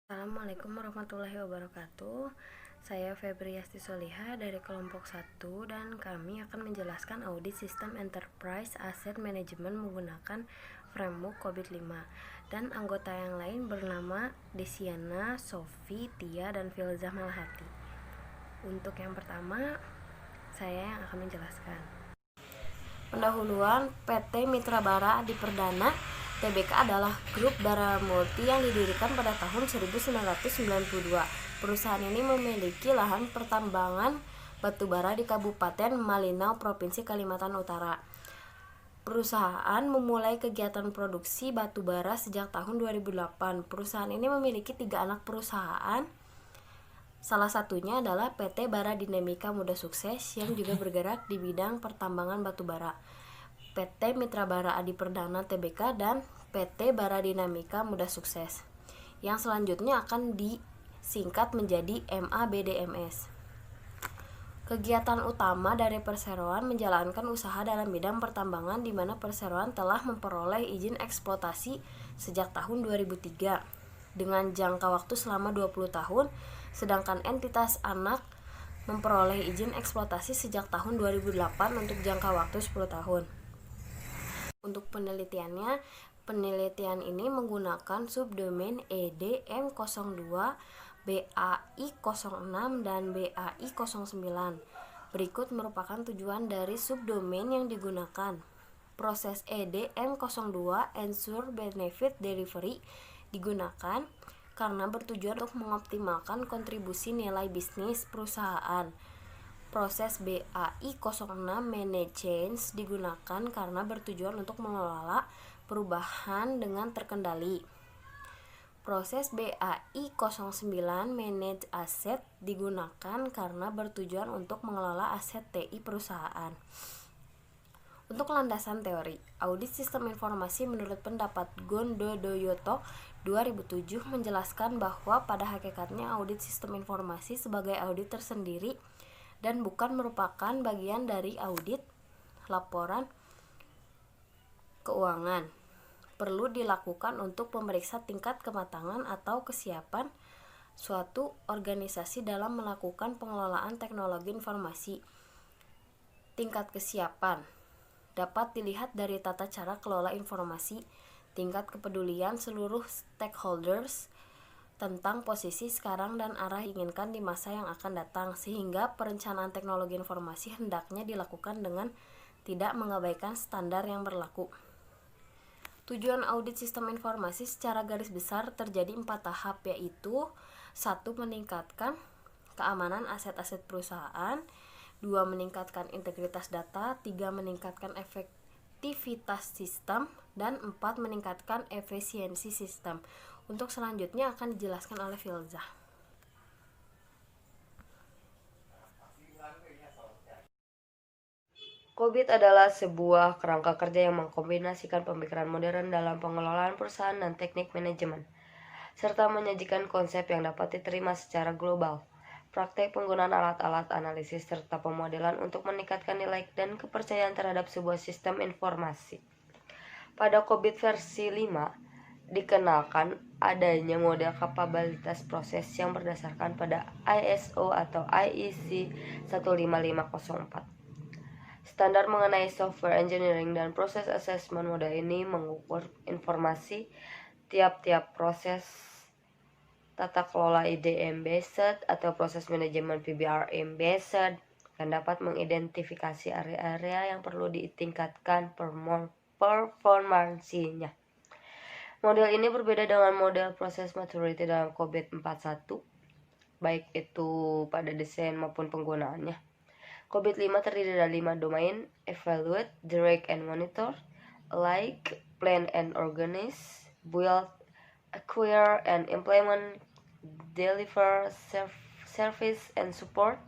Assalamualaikum warahmatullahi wabarakatuh. Saya Febriasti Soliha dari kelompok 1 dan kami akan menjelaskan audit sistem Enterprise Asset Management menggunakan framework COVID-5. Dan anggota yang lain bernama Desiana, Sofi, Tia, dan Filzah Malhati. Untuk yang pertama, saya yang akan menjelaskan. Pendahuluan PT Mitra Bara Adi Perdana Tbk adalah grup bara multi yang didirikan pada tahun 1992. Perusahaan ini memiliki lahan pertambangan batubara di Kabupaten Malinau, Provinsi Kalimantan Utara. Perusahaan memulai kegiatan produksi batubara sejak tahun 2008. Perusahaan ini memiliki 3 anak perusahaan. Salah satunya adalah PT Bara Dinamika Muda Sukses yang juga bergerak di bidang pertambangan batubara, PT Mitra Bara Adi Perdana Tbk, dan PT Bara Dinamika Muda Sukses, yang selanjutnya akan disingkat menjadi MABDMS. Kegiatan utama dari perseroan menjalankan usaha dalam bidang pertambangan, di mana perseroan telah memperoleh izin eksploitasi sejak tahun 2003 dengan jangka waktu selama 20 tahun, sedangkan entitas anak memperoleh izin eksploitasi sejak tahun 2008 untuk jangka waktu 10 tahun. Untuk penelitian ini menggunakan subdomain EDM02, BAI06, dan BAI09. Berikut merupakan tujuan dari subdomain yang digunakan. Proses EDM02 Ensure Benefit Delivery digunakan karena bertujuan untuk mengoptimalkan kontribusi nilai bisnis perusahaan. Proses BAI06 Manage Change digunakan karena bertujuan untuk mengelola perubahan dengan terkendali. Proses BAI09 Manage Asset digunakan karena bertujuan untuk mengelola aset TI perusahaan. Untuk landasan teori, audit sistem informasi menurut pendapat Gondodoyoto 2007 menjelaskan bahwa pada hakikatnya audit sistem informasi sebagai audit tersendiri dan bukan merupakan bagian dari audit laporan keuangan. Perlu dilakukan untuk memeriksa tingkat kematangan atau kesiapan suatu organisasi dalam melakukan pengelolaan teknologi informasi. Tingkat kesiapan dapat dilihat dari tata cara kelola informasi, tingkat kepedulian seluruh stakeholders tentang posisi sekarang dan arah inginkan di masa yang akan datang, sehingga perencanaan teknologi informasi hendaknya dilakukan dengan tidak mengabaikan standar yang berlaku. Tujuan audit sistem informasi secara garis besar terjadi 4 tahap, yaitu 1. Meningkatkan keamanan aset-aset perusahaan, 2. Meningkatkan integritas data, 3. Meningkatkan efektivitas sistem, dan 4. Meningkatkan efisiensi sistem. Untuk selanjutnya akan dijelaskan oleh Filzah. COVID adalah sebuah kerangka kerja yang mengkombinasikan pemikiran modern dalam pengelolaan perusahaan dan teknik manajemen, serta menyajikan konsep yang dapat diterima secara global. Praktek penggunaan alat-alat analisis serta pemodelan untuk meningkatkan nilai dan kepercayaan terhadap sebuah sistem informasi. Pada COVID versi 5, dikenalkan adanya model kapabilitas proses yang berdasarkan pada ISO atau IEC 15504. Standar mengenai software engineering dan proses assessment. Model ini mengukur informasi tiap-tiap proses tata kelola IDM based atau proses manajemen PBRM based, dan dapat mengidentifikasi area-area yang perlu ditingkatkan performansinya. Model ini berbeda dengan model proses maturity dalam COVID-41, baik itu pada desain maupun penggunaannya. COVID-5 terdiri dari 5 domain: evaluate, direct and monitor, like, plan and organize, build, acquire and implement, deliver service and support,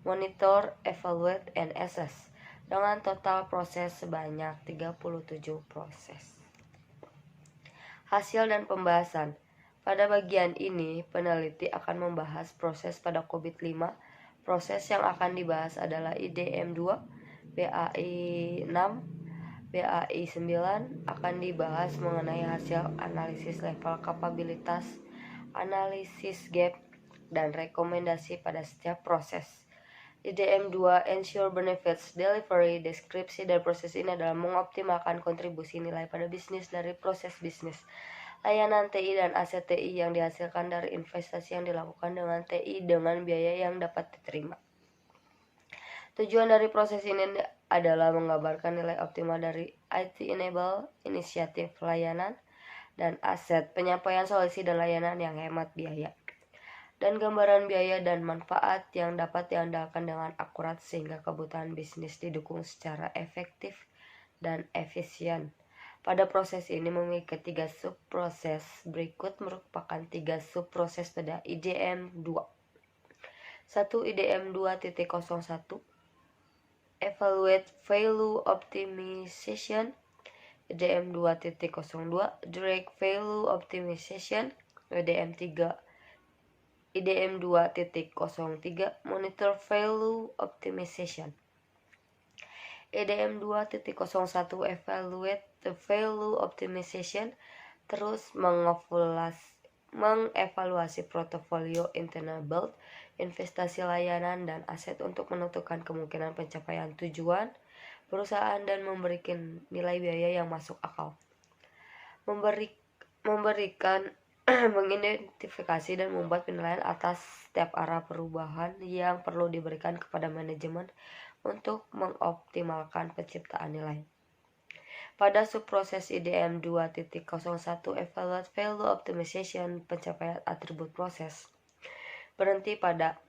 monitor, evaluate and assess, dengan total proses sebanyak 37 proses. Hasil dan pembahasan. Pada bagian ini, peneliti akan membahas proses pada COVID-5. Proses yang akan dibahas adalah IDM2, BAI6, BAI9. Akan dibahas mengenai hasil analisis level kapabilitas analisis gap, dan rekomendasi pada setiap proses. IDM 2 Ensure Benefits Delivery. Deskripsi dari proses ini adalah mengoptimalkan kontribusi nilai pada bisnis dari proses bisnis, layanan TI dan aset TI yang dihasilkan dari investasi yang dilakukan dengan TI dengan biaya yang dapat diterima. Tujuan dari proses ini adalah menggambarkan nilai optimal dari IT Enable, inisiatif layanan, dan aset penyampaian solusi dan layanan yang hemat biaya, dan gambaran biaya dan manfaat yang dapat diandalkan dengan akurat sehingga kebutuhan bisnis didukung secara efektif dan efisien. Pada proses ini memiliki 3 subproses. Berikut merupakan 3 subproses pada IDM 2. 1. IDM 2.01 Evaluate Value Optimization. IDM 2.02 Direct Value Optimization. IDM 2.03 Monitor Value Optimization. IDM 2.01 Evaluate the Value Optimization. Terus mengevaluasi portofolio internal build, investasi layanan dan aset untuk menentukan kemungkinan pencapaian tujuan perusahaan dan memberikan nilai biaya yang masuk akal. Mengidentifikasi dan membuat penilaian atas setiap arah perubahan yang perlu diberikan kepada manajemen untuk mengoptimalkan penciptaan nilai. Pada subproses IDM 2.01 Evaluate Value Optimization, pencapaian atribut proses berhenti pada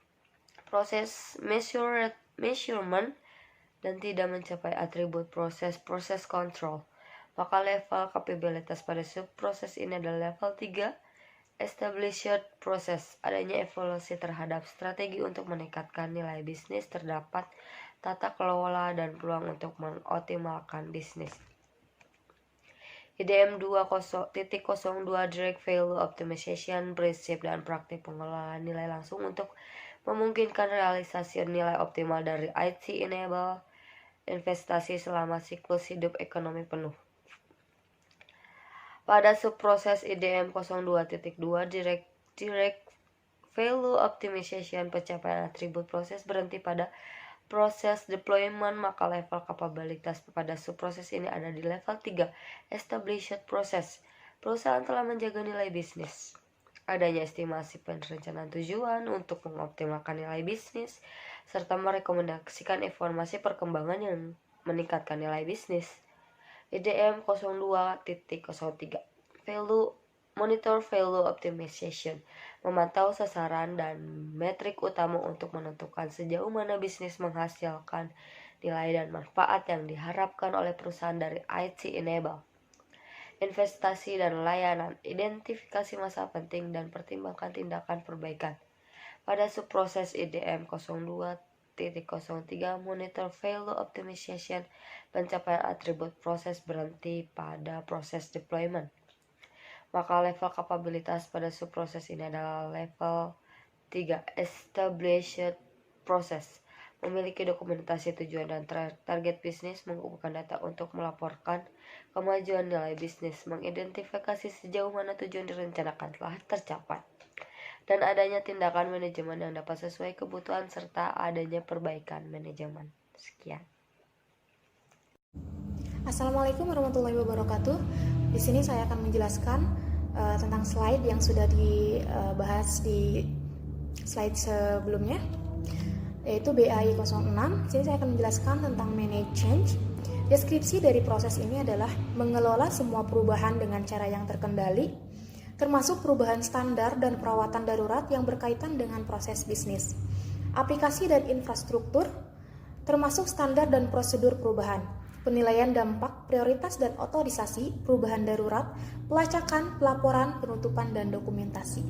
proses measurement dan tidak mencapai atribut proses control. Maka level kapabilitas pada subproses ini adalah level 3 Established Process. Adanya evaluasi terhadap strategi untuk meningkatkan nilai bisnis, terdapat tata kelola dan peluang untuk mengoptimalkan bisnis. IDM 2.02 Direct Value Optimization, prinsip dan praktik pengelolaan nilai langsung untuk memungkinkan realisasi nilai optimal dari IT Enable investasi selama siklus hidup ekonomi penuh. Pada subproses IDM 02.2 Direct Value Optimization, pencapaian atribut proses berhenti pada proses deployment, maka level kapabilitas pada subproses ini ada di level 3 Established Process. Perusahaan telah menjaga nilai bisnis. Adanya estimasi perencanaan tujuan untuk mengoptimalkan nilai bisnis serta merekomendasikan informasi perkembangan yang meningkatkan nilai bisnis. IDM 02.03 Monitor Value Optimization, memantau sasaran dan metrik utama untuk menentukan sejauh mana bisnis menghasilkan nilai dan manfaat yang diharapkan oleh perusahaan dari IT Enable. Investasi dan layanan, identifikasi masa penting dan pertimbangkan tindakan perbaikan. Pada subproses IDM 02.03 Monitor Value Optimization, pencapaian atribut proses berhenti pada proses deployment. Maka level kapabilitas pada subproses ini adalah level 3 Established Process. Memiliki dokumentasi tujuan dan target bisnis, mengumpulkan data untuk melaporkan kemajuan nilai bisnis, mengidentifikasi sejauh mana tujuan direncanakan telah tercapai, dan adanya tindakan manajemen yang dapat sesuai kebutuhan serta adanya perbaikan manajemen. Sekian. Assalamualaikum warahmatullahi wabarakatuh. Di sini saya akan menjelaskan tentang slide yang sudah dibahas di slide sebelumnya, yaitu BAI 06. Di sini saya akan menjelaskan tentang manage change. Deskripsi dari proses ini adalah mengelola semua perubahan dengan cara yang terkendali, termasuk perubahan standar dan perawatan darurat yang berkaitan dengan proses bisnis, aplikasi dan infrastruktur, termasuk standar dan prosedur perubahan, penilaian dampak, prioritas dan otorisasi, perubahan darurat, pelacakan, pelaporan, penutupan, dan dokumentasi.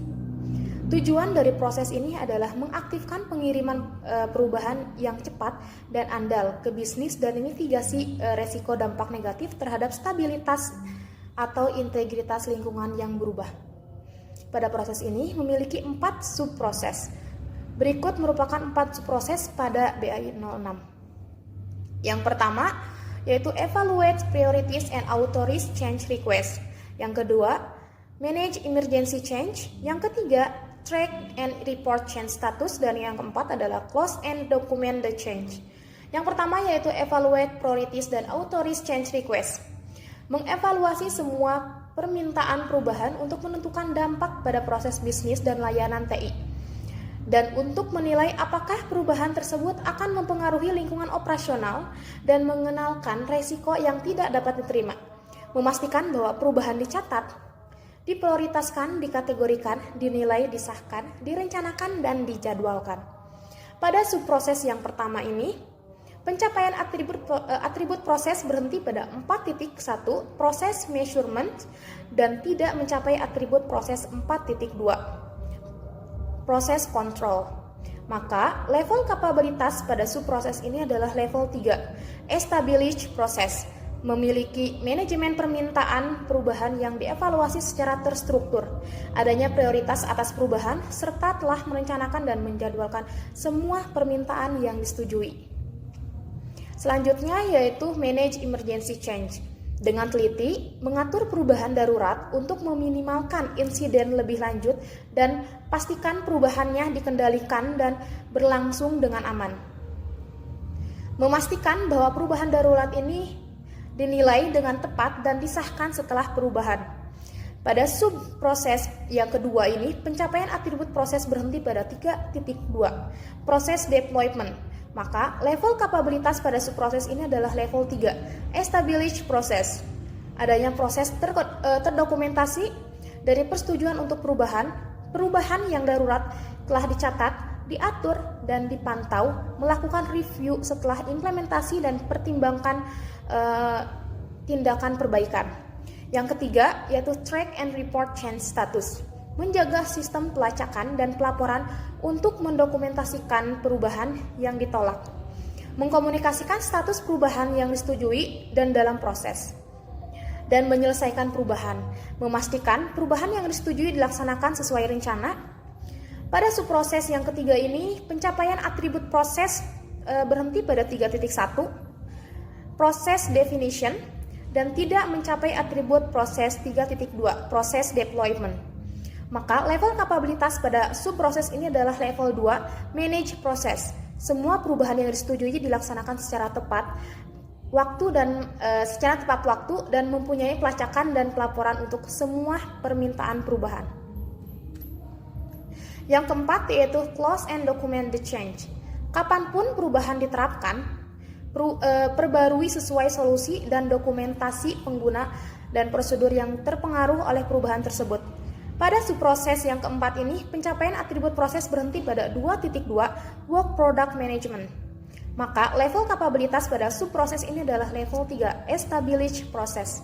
Tujuan dari proses ini adalah mengaktifkan pengiriman perubahan yang cepat dan andal ke bisnis dan mitigasi resiko dampak negatif terhadap stabilitas atau integritas lingkungan yang berubah. Pada proses ini memiliki 4 subproses. Berikut merupakan 4 subproses pada BAI 06. Yang pertama, yaitu evaluate priorities and authorize change request. Yang kedua, manage emergency change. Yang ketiga, track and report change status. Dan yang keempat adalah close and document the change. Yang pertama yaitu evaluate priorities dan authorize change request. Mengevaluasi semua permintaan perubahan untuk menentukan dampak pada proses bisnis dan layanan TI. Dan untuk menilai apakah perubahan tersebut akan mempengaruhi lingkungan operasional dan mengenalkan resiko yang tidak dapat diterima. Memastikan bahwa perubahan dicatat, diprioritaskan, dikategorikan, dinilai, disahkan, direncanakan, dan dijadwalkan. Pada subproses yang pertama ini, pencapaian atribut proses berhenti pada 4.1 proses measurement dan tidak mencapai atribut proses 4.2 proses control. Maka level kapabilitas pada subproses ini adalah level 3, established process, memiliki manajemen permintaan perubahan yang dievaluasi secara terstruktur, adanya prioritas atas perubahan, serta telah merencanakan dan menjadwalkan semua permintaan yang disetujui. Selanjutnya yaitu manage emergency change. Dengan teliti, mengatur perubahan darurat untuk meminimalkan insiden lebih lanjut dan pastikan perubahannya dikendalikan dan berlangsung dengan aman. Memastikan bahwa perubahan darurat ini dinilai dengan tepat dan disahkan setelah perubahan. Pada subproses yang kedua ini, pencapaian atribut proses berhenti pada 3.2, proses deployment. Maka level kapabilitas pada subproses ini adalah level 3, established process. Adanya proses terdokumentasi dari persetujuan untuk perubahan yang darurat telah dicatat, diatur, dan dipantau, melakukan review setelah implementasi dan pertimbangkan tindakan perbaikan. Yang ketiga yaitu track and report change status. Menjaga sistem pelacakan dan pelaporan untuk mendokumentasikan perubahan yang ditolak, mengkomunikasikan status perubahan yang disetujui dan dalam proses, dan menyelesaikan perubahan, memastikan perubahan yang disetujui dilaksanakan sesuai rencana. Pada subproses yang ketiga ini, pencapaian atribut proses berhenti pada 3.1, proses definition, dan tidak mencapai atribut proses 3.2, proses deployment. Maka level kapabilitas pada subproses ini adalah level 2, manage proses. Semua perubahan yang disetujui dilaksanakan secara tepat waktu dan mempunyai pelacakan dan pelaporan untuk semua permintaan perubahan. Yang keempat yaitu close and document the change. Kapanpun perubahan diterapkan, perbarui sesuai solusi dan dokumentasi pengguna dan prosedur yang terpengaruh oleh perubahan tersebut. Pada subproses yang keempat ini, pencapaian atribut proses berhenti pada 2.2, work product management. Maka level kapabilitas pada subproses ini adalah level 3, established process.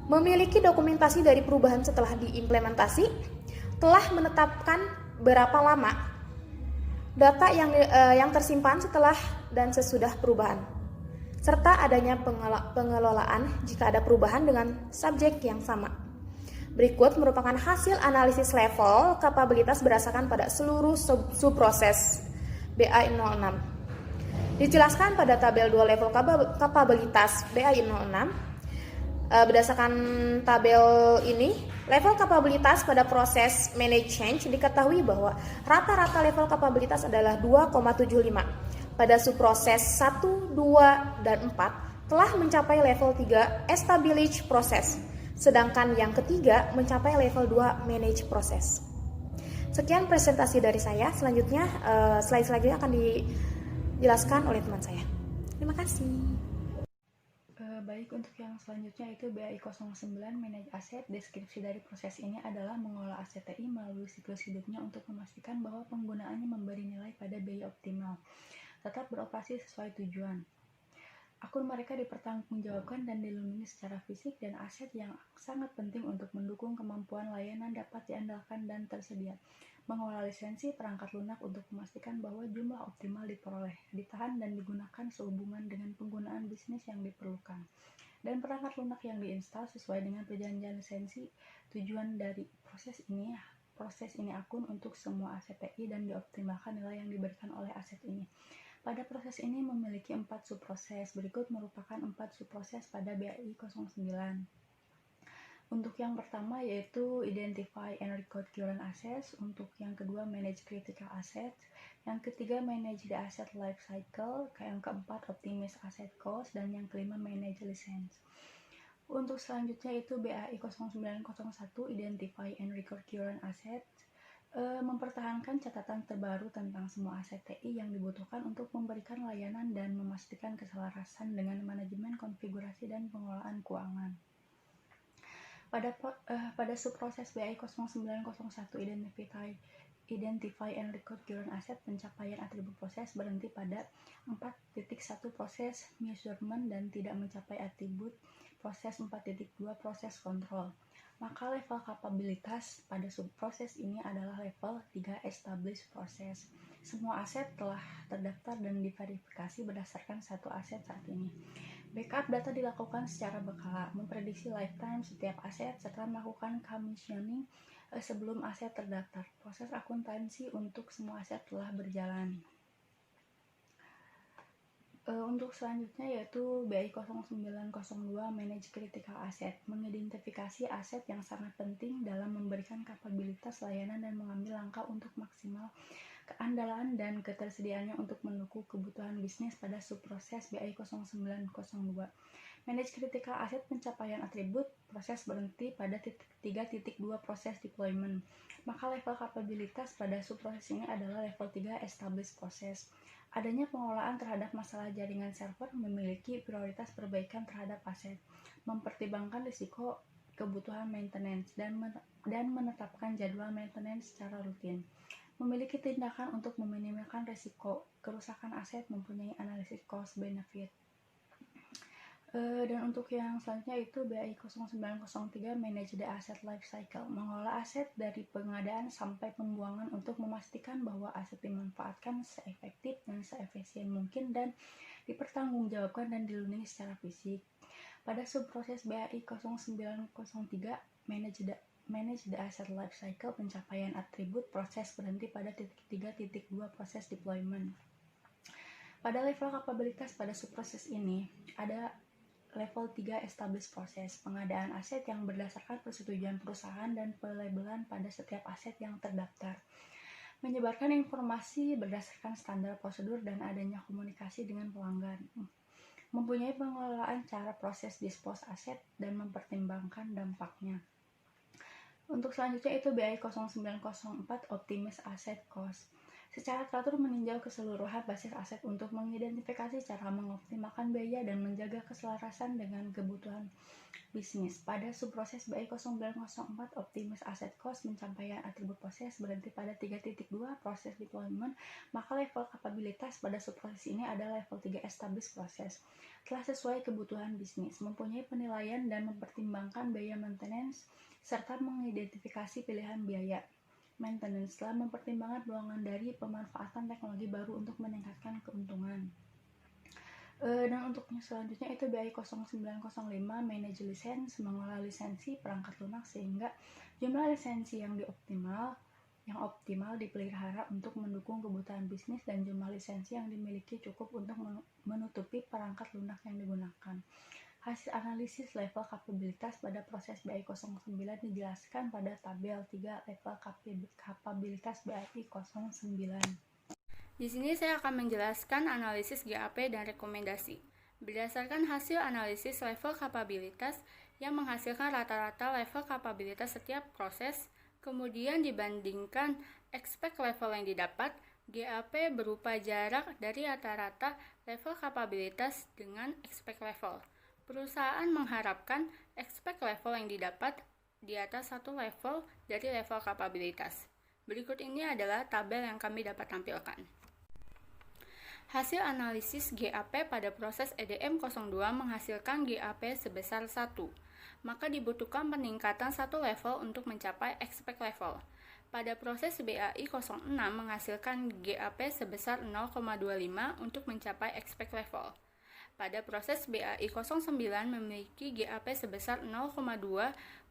Memiliki dokumentasi dari perubahan setelah diimplementasi, telah menetapkan berapa lama data yang tersimpan setelah dan sesudah perubahan, serta adanya pengelolaan jika ada perubahan dengan subjek yang sama. Berikut merupakan hasil analisis level kapabilitas berdasarkan pada seluruh subproses BA06. Dijelaskan pada tabel 2 level kapabilitas BA06. Berdasarkan tabel ini, level kapabilitas pada proses manage change diketahui bahwa rata-rata level kapabilitas adalah 2,75. Pada subproses 1, 2, dan 4 telah mencapai level 3 established process. Sedangkan yang ketiga mencapai level 2 manage proses. Sekian presentasi dari saya. Selanjutnya, slide selanjutnya akan dijelaskan oleh teman saya. Terima kasih. Baik, untuk yang selanjutnya itu BAI 09 Manage Aset. Deskripsi dari proses ini adalah mengolah aset TI melalui siklus hidupnya untuk memastikan bahwa penggunaannya memberi nilai pada biaya optimal, tetap beroperasi sesuai tujuan. Akun mereka dipertanggungjawabkan dan dilindungi secara fisik, dan aset yang sangat penting untuk mendukung kemampuan layanan dapat diandalkan dan tersedia. Mengolah lisensi perangkat lunak untuk memastikan bahwa jumlah optimal diperoleh, ditahan, dan digunakan sehubungan dengan penggunaan bisnis yang diperlukan. Dan perangkat lunak yang diinstal sesuai dengan perjanjian lisensi. Tujuan dari proses ini akun untuk semua aset TI dan dioptimalkan nilai yang diberikan oleh aset ini. Pada proses ini memiliki 4 subproses. Berikut merupakan 4 subproses pada BAI 09. Untuk yang pertama yaitu identify and record current assets, untuk yang kedua manage critical assets, yang ketiga manage the asset life cycle, yang keempat optimize asset cost, dan yang kelima manage license. Untuk selanjutnya itu BAI 0901 identify and record current assets, mempertahankan catatan terbaru tentang semua aset TI yang dibutuhkan untuk memberikan layanan dan memastikan keselarasan dengan manajemen konfigurasi dan pengelolaan keuangan. Pada subproses BAI 0901 identify and record current asset, pencapaian atribut proses berhenti pada 4.1 proses measurement dan tidak mencapai atribut proses 4.2 proses kontrol. Maka level kapabilitas pada subproses ini adalah level 3 established process. Semua aset telah terdaftar dan diverifikasi berdasarkan satu aset saat ini. Backup data dilakukan secara berkala, memprediksi lifetime setiap aset, serta melakukan commissioning sebelum aset terdaftar. Proses akuntansi untuk semua aset telah berjalan. Untuk selanjutnya yaitu BAI 0902 Manage Critical Asset, mengidentifikasi aset yang sangat penting dalam memberikan kapabilitas layanan dan mengambil langkah untuk maksimal keandalan dan ketersediaannya untuk mendukung kebutuhan bisnis pada subproses BAI 0902. Manage Critical Asset, pencapaian atribut proses berhenti pada 3.2 proses deployment. Maka level kapabilitas pada subproses ini adalah level 3 established process. Adanya pengelolaan terhadap masalah jaringan server memiliki prioritas perbaikan terhadap aset, mempertimbangkan risiko kebutuhan maintenance, dan menetapkan jadwal maintenance secara rutin. Memiliki tindakan untuk meminimalkan risiko kerusakan aset, mempunyai analisis cost benefit. Dan untuk yang selanjutnya itu BAI 0903 Manage the Asset Life Cycle, mengelola aset dari pengadaan sampai pembuangan untuk memastikan bahwa aset dimanfaatkan seefektif dan seefisien mungkin dan dipertanggungjawabkan dan dilindungi secara fisik. Pada subproses BAI 0903 Manage the Asset Life Cycle, pencapaian atribut proses berhenti pada 3.2 proses deployment. Pada level kapabilitas pada subproses ini ada level 3 established process, pengadaan aset yang berdasarkan persetujuan perusahaan dan pelabelan pada setiap aset yang terdaftar, menyebarkan informasi berdasarkan standar prosedur dan adanya komunikasi dengan pelanggan, mempunyai pengelolaan cara proses dispose aset dan mempertimbangkan dampaknya. Untuk selanjutnya itu BAI 0904 Optimize Asset Cost, secara teratur meninjau keseluruhan basis aset untuk mengidentifikasi cara mengoptimalkan biaya dan menjaga keselarasan dengan kebutuhan bisnis. Pada subproses BAI 0904 Optimize Asset Cost, pencapaian atribut proses berhenti pada 3.2 proses deployment, maka level kapabilitas pada subproses ini adalah level 3 established process, telah sesuai kebutuhan bisnis, mempunyai penilaian dan mempertimbangkan biaya maintenance serta mengidentifikasi pilihan biaya maintenance setelah mempertimbangkan peluang dari pemanfaatan teknologi baru untuk meningkatkan keuntungan. Dan untuk yang selanjutnya itu BAI 0905 Manage License, mengelola lisensi perangkat lunak sehingga jumlah lisensi yang optimal dipelihara untuk mendukung kebutuhan bisnis dan jumlah lisensi yang dimiliki cukup untuk menutupi perangkat lunak yang digunakan. Hasil analisis level kapabilitas pada proses BAI 09 dijelaskan pada tabel 3 level kapabilitas BAI 09. Di sini saya akan menjelaskan analisis GAP dan rekomendasi. Berdasarkan hasil analisis level kapabilitas yang menghasilkan rata-rata level kapabilitas setiap proses, kemudian dibandingkan expect level yang didapat, GAP berupa jarak dari rata-rata level kapabilitas dengan expect level. Perusahaan mengharapkan expect level yang didapat di atas satu level dari level kapabilitas. Berikut ini adalah tabel yang kami dapat tampilkan. Hasil analisis GAP pada proses EDM02 menghasilkan GAP sebesar 1, maka dibutuhkan peningkatan satu level untuk mencapai expect level. Pada proses BAI 06 menghasilkan GAP sebesar 0,25 untuk mencapai expect level. Pada proses BAI 09 memiliki GAP sebesar 0,2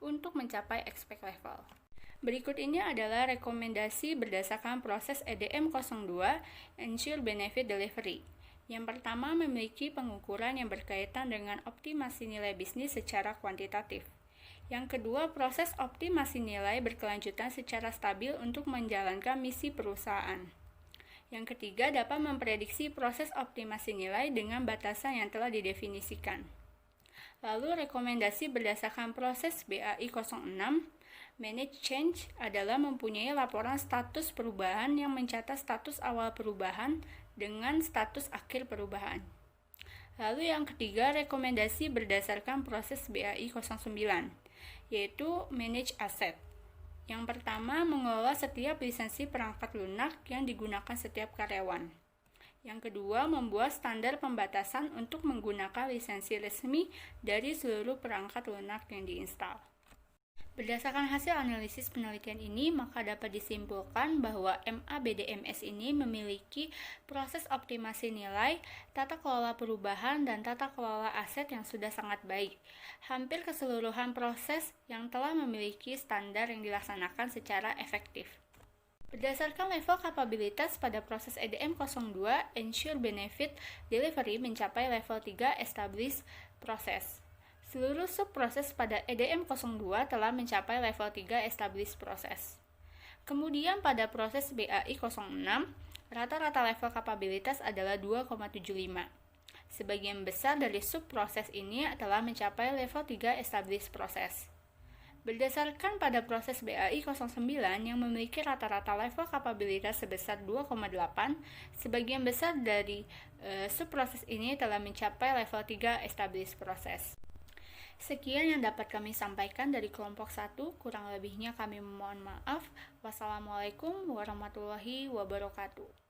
untuk mencapai expect level. Berikut ini adalah rekomendasi berdasarkan proses EDM02 Ensure Benefit Delivery. Yang pertama, memiliki pengukuran yang berkaitan dengan optimasi nilai bisnis secara kuantitatif. Yang kedua, proses optimasi nilai berkelanjutan secara stabil untuk menjalankan misi perusahaan. Yang ketiga, dapat memprediksi proses optimasi nilai dengan batasan yang telah didefinisikan. Lalu, rekomendasi berdasarkan proses BAI 06, Manage Change adalah mempunyai laporan status perubahan yang mencatat status awal perubahan dengan status akhir perubahan. Lalu yang ketiga, rekomendasi berdasarkan proses BAI 09, yaitu Manage Asset. Yang pertama, mengelola setiap lisensi perangkat lunak yang digunakan setiap karyawan. Yang kedua, membuat standar pembatasan untuk menggunakan lisensi resmi dari seluruh perangkat lunak yang diinstal. Berdasarkan hasil analisis penelitian ini, maka dapat disimpulkan bahwa MABDMS ini memiliki proses optimasi nilai, tata kelola perubahan, dan tata kelola aset yang sudah sangat baik. Hampir keseluruhan proses yang telah memiliki standar yang dilaksanakan secara efektif. Berdasarkan level kapabilitas pada proses EDM 02, Ensure Benefit Delivery mencapai level 3 Established Process. Seluruh subproses pada EDM 02 telah mencapai level 3 Established Process. Kemudian pada proses BAI 06, rata-rata level kapabilitas adalah 2,75. Sebagian besar dari subproses ini telah mencapai level 3 Established Process. Berdasarkan pada proses BAI 09 yang memiliki rata-rata level kapabilitas sebesar 2,8, sebagian besar dari subproses ini telah mencapai level 3 Established Process. Sekian yang dapat kami sampaikan dari kelompok 1, kurang lebihnya kami memohon maaf. Wassalamualaikum warahmatullahi wabarakatuh.